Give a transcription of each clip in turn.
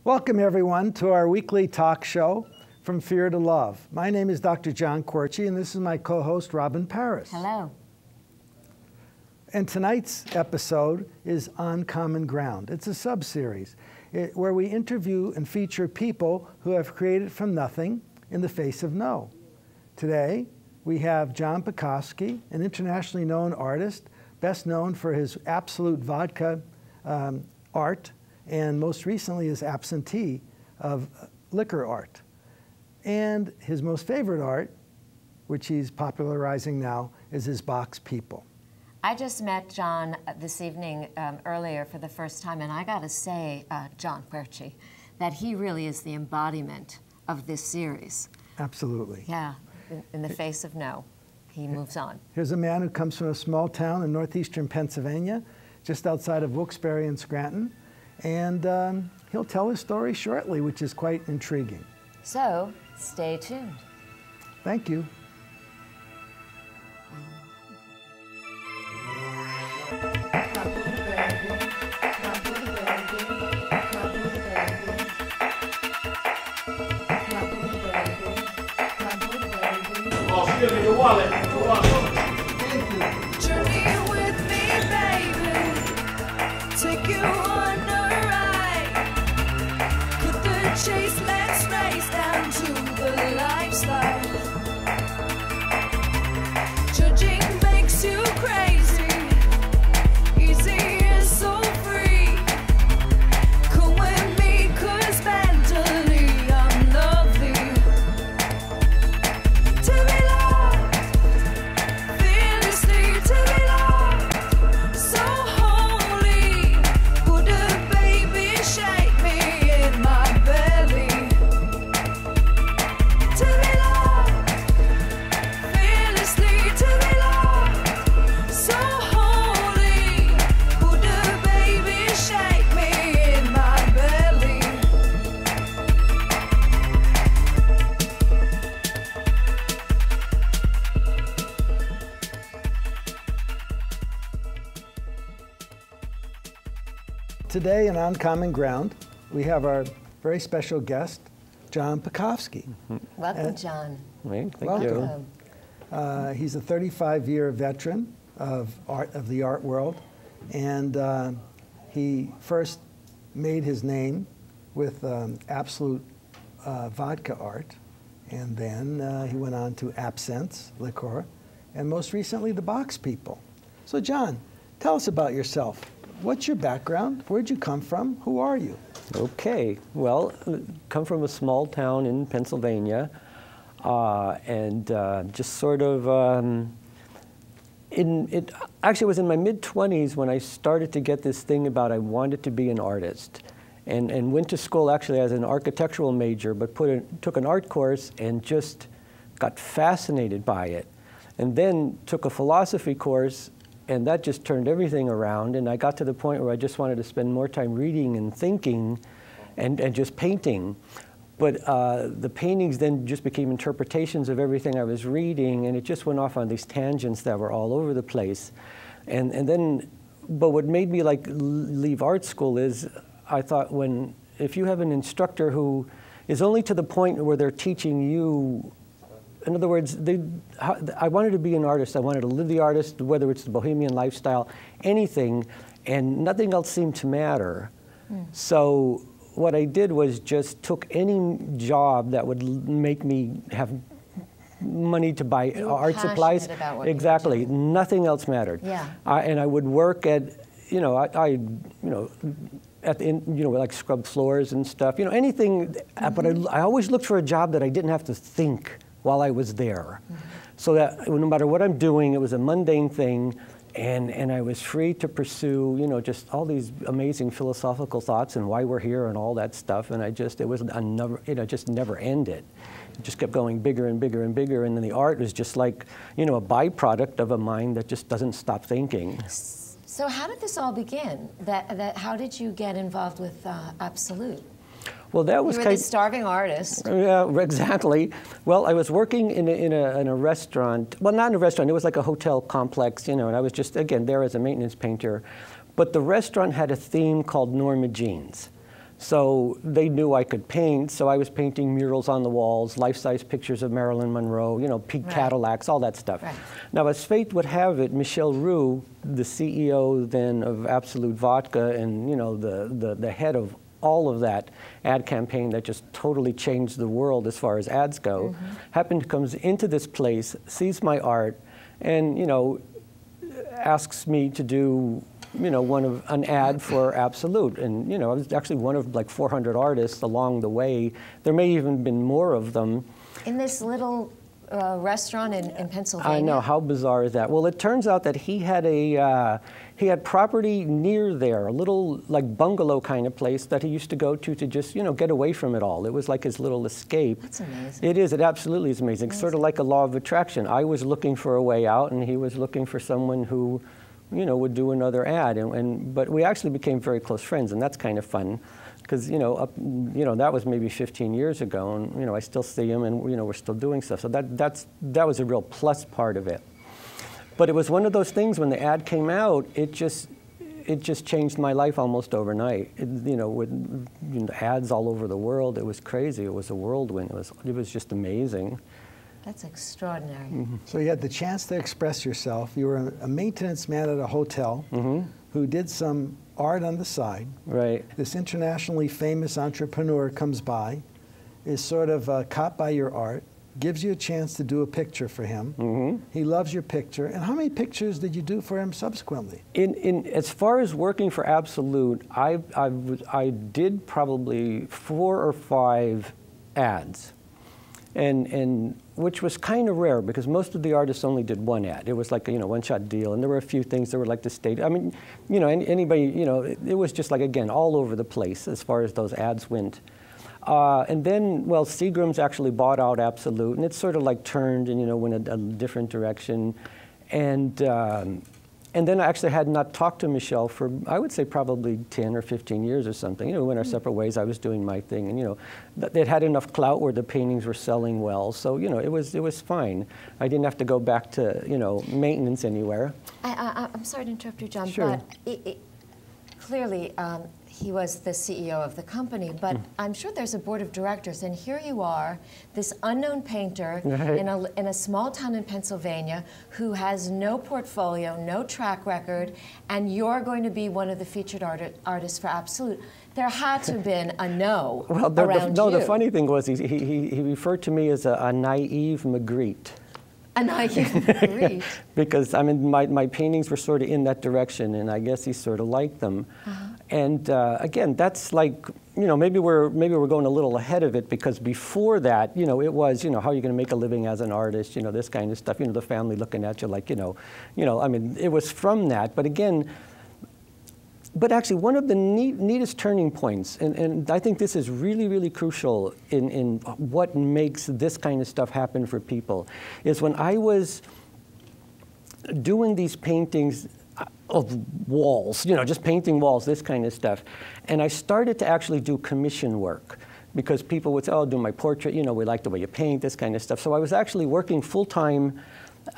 Welcome, everyone, to our weekly talk show, From Fear to Love. My name is Dr. John Querci, and this is my co-host, Robin Paris. Hello. And tonight's episode is On Common Ground. It's a sub-series where we interview and feature people who have created from nothing in the face of no. Today, we have John Pacovsky, an internationally known artist, best known for his Absolute vodka art, and most recently his absentee of liquor art. And his most favorite art, which he's popularizing now, is his box people. I just met John this evening earlier for the first time, and I gotta say, John Querci, that he really is the embodiment of this series. Absolutely. Yeah, in the face of no, he moves on. Here's a man who comes from a small town in northeastern Pennsylvania, just outside of Wilkes-Barre and Scranton. And he'll tell his story shortly, which is quite intriguing. So, stay tuned. Thank you. Oh, excuse me, your wallet. Your wallet. Journey with me, baby. Take you on a ride. Cut the chase, let's race down to the lifestyle. Judging makes you crazy. Easy is so free. Come with me, 'cause mentally I'm lovely. To be loved, fearlessly to be loved, so holy. BuddhaBaby, shake me in my belly. To be loved, fearlessly to be loved, so holy. BuddhaBaby, shake me in my belly. Today in On Common Ground, we have our very special guest, John Pacovsky. Welcome, John. Thank Welcome. you. He's a 35-year veteran of the art world, and he first made his name with Absolute vodka art, and then he went on to absinthe, liqueur, and most recently the box people. So John, tell us about yourself. What's your background? Where'd you come from? Who are you? Okay, well, come from a small town in Pennsylvania, and just sort of, actually it was in my mid-20s when I started to get this thing about I wanted to be an artist, and went to school actually as an architectural major, but took an art course and just got fascinated by it, and then took a philosophy course, and that just turned everything around, and I got to the point where I just wanted to spend more time reading and thinking and just painting. But the paintings then just became interpretations of everything I was reading, and it just went off on these tangents that were all over the place. And then, but what made me leave art school is I thought if you have an instructor who is only to the point where they're teaching you, in other words, I wanted to be an artist. I wanted to live the artist, whether it's the bohemian lifestyle, anything, and nothing else seemed to matter. So what I did was just took any job that would make me have money to buy art supplies. About what exactly, you were doing. Nothing else mattered. Yeah. And I would work at, like scrub floors and stuff, anything. But I always looked for a job that I didn't have to think while I was there. So that no matter what I'm doing, it was a mundane thing, and I was free to pursue, just all these amazing philosophical thoughts and why we're here and all that stuff, and it just never ended. It just kept going bigger and bigger and bigger, and then the art was just like, a byproduct of a mind that just doesn't stop thinking. So how did this all begin? How did you get involved with Absolute? Well, that was you were the starving artist. Yeah, exactly. Well, I was working in a restaurant. Well, not in a restaurant. It was like a hotel complex, and I was just, again, there as a maintenance painter. But the restaurant had a theme called Norma Jeans. So they knew I could paint, so I was painting murals on the walls, life-size pictures of Marilyn Monroe, you know, peak Right. Cadillacs, all that stuff. Right. Now, as fate would have it, Michel Roux, the CEO then of Absolute Vodka and, you know, the head of all of that ad campaign that just totally changed the world as far as ads go, comes into this place, sees my art, and, you know, asks me to do, you know, an ad for Absolute. And, you know, I was actually one of like 400 artists along the way. There may even been more of them. In this little restaurant in Pennsylvania? I know, how bizarre is that? Well, it turns out that he had property near there, a little like bungalow kind of place that he used to go to just, you know, get away from it all. It was like his little escape. That's amazing. It is, it absolutely is amazing. Sort of like a law of attraction. I was looking for a way out and he was looking for someone who, you know, would do another ad. But we actually became very close friends, and that's kind of fun. Because, you know, that was maybe 15 years ago, and, you know, I still see him, and, you know, we're still doing stuff. So that was a real plus part of it. But it was one of those things when the ad came out, it just changed my life almost overnight. You know, with ads all over the world, it was crazy. It was a whirlwind. It was just amazing. That's extraordinary. So you had the chance to express yourself. You were a maintenance man at a hotel who did some art on the side. Right. This internationally famous entrepreneur comes by, is sort of caught by your art, gives you a chance to do a picture for him. He loves your picture. And how many pictures did you do for him subsequently? As far as working for Absolute, I did probably 4 or 5 ads. And which was kind of rare because most of the artists only did one ad. It was like a, you know, one-shot deal, and there were a few things that were like the state. I mean, you know, anybody, you know, it was just like, again, all over the place as far as those ads went. And then, well, Seagram's actually bought out Absolute, and it sort of like turned and, you know, went a different direction. And then I actually had not talked to Michel for, I would say, probably 10 or 15 years or something. You know, we went our separate ways. I was doing my thing, and, you know, it had enough clout where the paintings were selling well. So, you know, it was fine. I didn't have to go back to, you know, maintenance anywhere. I'm sorry to interrupt you, John, Sure. but clearly he was the CEO of the company, but I'm sure there's a board of directors, and here you are, this unknown painter Right. in a small town in Pennsylvania who has no portfolio, no track record, and you're going to be one of the featured artists for Absolute. There had to have been a no around you. The funny thing was he referred to me as a naive Magritte. A naive Magritte. Because, I mean, my paintings were sort of in that direction, and I guess he sort of liked them. And again, that's like, you know, maybe we're going a little ahead of it, because before that, you know, it was, you know, how are you going to make a living as an artist, you know, this kind of stuff, you know, the family looking at you like, you know, I mean, it was from that. But again, but actually, one of the neatest turning points, and I think this is really, really crucial in what makes this kind of stuff happen for people, is when I was doing these paintings of walls, you know, just painting walls, this kind of stuff. And I started to actually do commission work, because people would say, oh, do my portrait, you know, we like the way you paint, this kind of stuff. So I was actually working full-time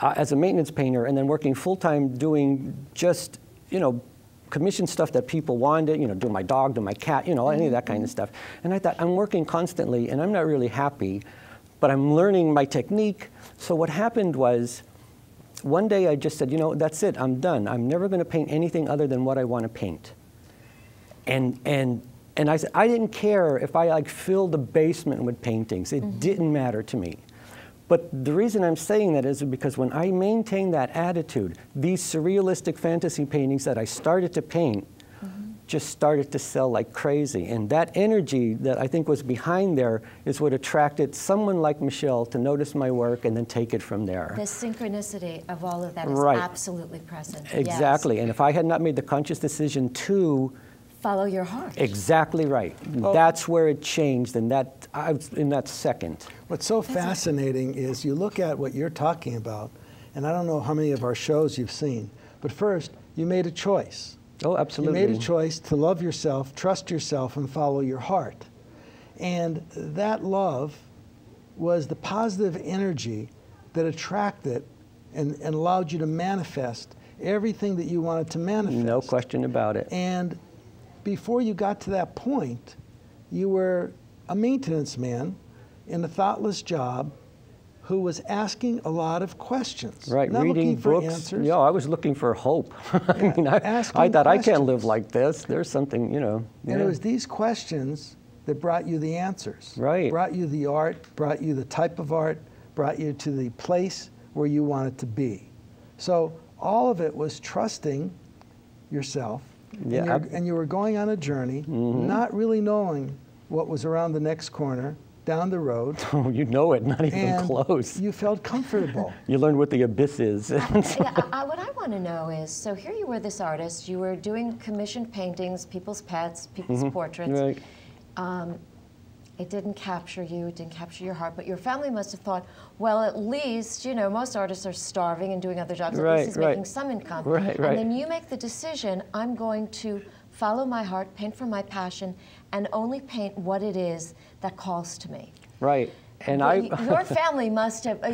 as a maintenance painter, and then working full-time doing just, you know, commission stuff that people wanted, you know, do my dog, do my cat, you know, any of that kind of stuff. And I thought, I'm working constantly, and I'm not really happy, but I'm learning my technique. So what happened was, one day I just said, you know, that's it, I'm done. I'm never going to paint anything other than what I want to paint. And I said, I didn't care if I like filled the basement with paintings. It didn't matter to me. But the reason I'm saying that is because when I maintained that attitude, these surrealistic fantasy paintings that I started to paint just started to sell like crazy. And that energy that I think was behind there is what attracted someone like Michel to notice my work and then take it from there. The synchronicity of all of that is Right. absolutely present. Exactly. Yes. And if I had not made the conscious decision to Follow your heart. exactly right, that's where it changed, and in that second. What's so fascinating is you look at what you're talking about, and I don't know how many of our shows you've seen, but first, you made a choice. Oh, absolutely. You made a choice to love yourself, trust yourself, and follow your heart. And that love was the positive energy that attracted and allowed you to manifest everything that you wanted to manifest. No question about it. And before you got to that point, you were a maintenance man in a thoughtless job who was asking a lot of questions. Right, not reading looking for books. answers. Yeah, I was looking for hope. Yeah, I mean, I asking thought I can't live questions. like this. There's something, you know. And it was these questions that brought you the answers. Right. Brought you the art, brought you the type of art, brought you to the place where you wanted to be. So all of it was trusting yourself. Yeah, And you were going on a journey, not really knowing what was around the next corner, down the road. Oh, you know it, not even and close. you felt comfortable. You learned what the abyss is. Yeah, what I want to know is, so here you were this artist, you were doing commissioned paintings, people's pets, people's portraits. Right. It didn't capture you, it didn't capture your heart, but your family must have thought, well, at least, you know, most artists are starving and doing other jobs, at Right, least he's right. making some income. Right, right. And then you make the decision, I'm going to follow my heart, paint from my passion, and only paint what it is that calls to me. Right. And Your family must have,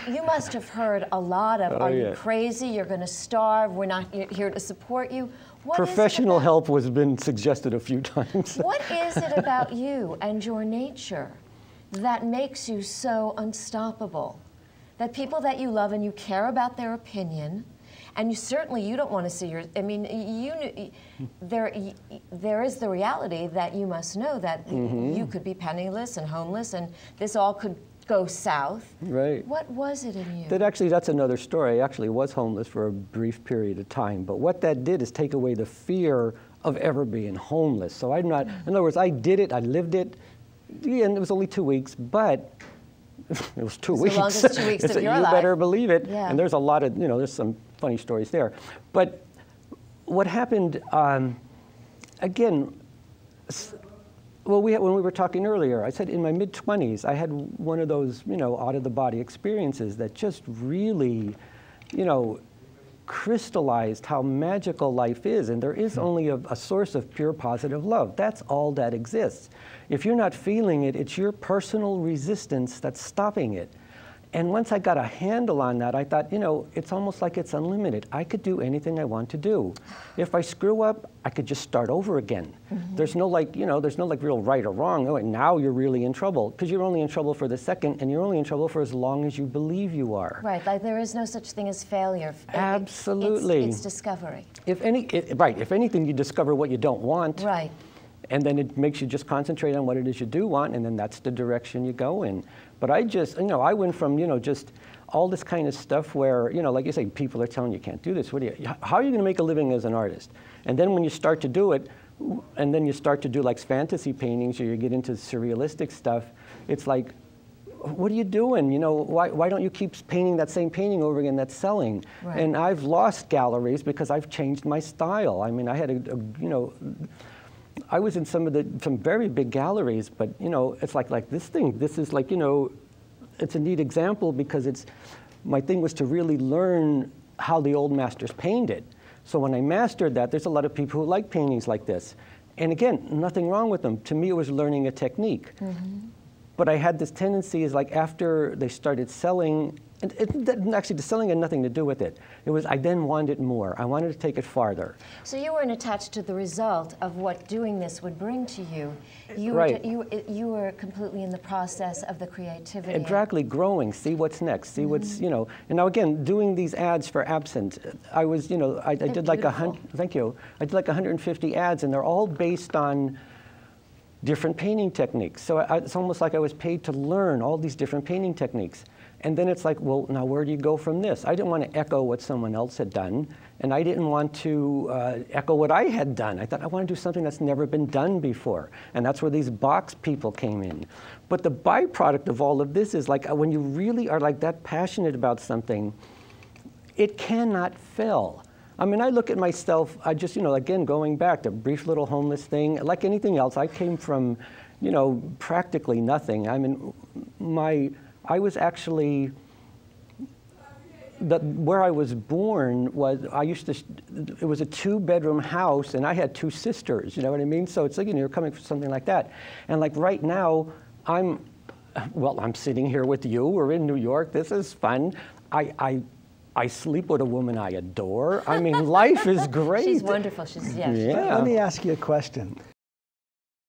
you must have heard a lot of, Oh, are you yeah. crazy, you're going to starve, we're not here to support you. What is it professional about- help has been suggested a few times. What is it about you and your nature that makes you so unstoppable? That people that you love and you care about their opinion, and you don't want to see your, I mean, there is the reality that you must know that you could be penniless and homeless and this all could go south. Right. What was it in you? That's another story. I actually was homeless for a brief period of time. But what that did is take away the fear of ever being homeless. So I'm not, in other words, I did it, I lived it, yeah, and it was only 2 weeks, but it was 2 weeks. The longest 2 weeks of your life. You better believe it. Yeah. And there's a lot of, there's some funny stories there. But what happened, again, well, when we were talking earlier, I said in my mid-20s, I had one of those, out-of-the-body experiences that just really, crystallized how magical life is. And there is only a source of pure positive love. That's all that exists. If you're not feeling it, it's your personal resistance that's stopping it. And once I got a handle on that, I thought, it's almost like it's unlimited. I could do anything I want to do. If I screw up, I could just start over again. There's no real right or wrong. Oh, and now you're really in trouble, because you're only in trouble for the second, and you're only in trouble for as long as you believe you are. Right, like there is no such thing as failure. Absolutely. It's discovery. If anything, you discover what you don't want. Right. And then it makes you just concentrate on what it is you do want, and then that's the direction you go in. But I just, I went from, just all this kind of stuff where, like you say, people are telling you can't do this. How are you going to make a living as an artist? And then when you start to do it, and then you start to do like fantasy paintings, or you get into surrealistic stuff, it's like, what are you doing? Why don't you keep painting that same painting over again that's selling? Right. And I've lost galleries because I've changed my style. I mean, I had I was in some very big galleries, but it's like this thing. This is like, it's a neat example because my thing was to really learn how the old masters painted. So when I mastered that, there's a lot of people who like paintings like this. And again, nothing wrong with them. To me, it was learning a technique. But I had this tendency is like after they started selling, and actually the selling had nothing to do with it. It was I then wanted more. I wanted to take it farther. So you weren't attached to the result of what doing this would bring to you. You Right. You were completely in the process of the creativity. Exactly, growing, see what's next, see what's, and now again, doing these ads for Absent, I was, I did like beautiful. thank you, I did like 150 ads, and they're all based on different painting techniques. So it's almost like I was paid to learn all these different painting techniques. And then it's like, well, now where do you go from this? I didn't want to echo what someone else had done, and I didn't want to echo what I had done. I thought I want to do something that's never been done before, and that's where these box people came in. But the byproduct of all of this is like when you really are like that passionate about something, it cannot fail. I mean, I look at myself, I just, again, going back to a brief little homeless thing, like anything else, I came from, practically nothing. I mean, I was actually, where I was born was, it was a 2-bedroom house, and I had 2 sisters, you know what I mean? So it's like, you're coming from something like that. And like right now, I'm sitting here with you, we're in New York, this is fun. I sleep with a woman I adore. I mean, life is great. She's wonderful. She's Yeah. Let me ask you a question.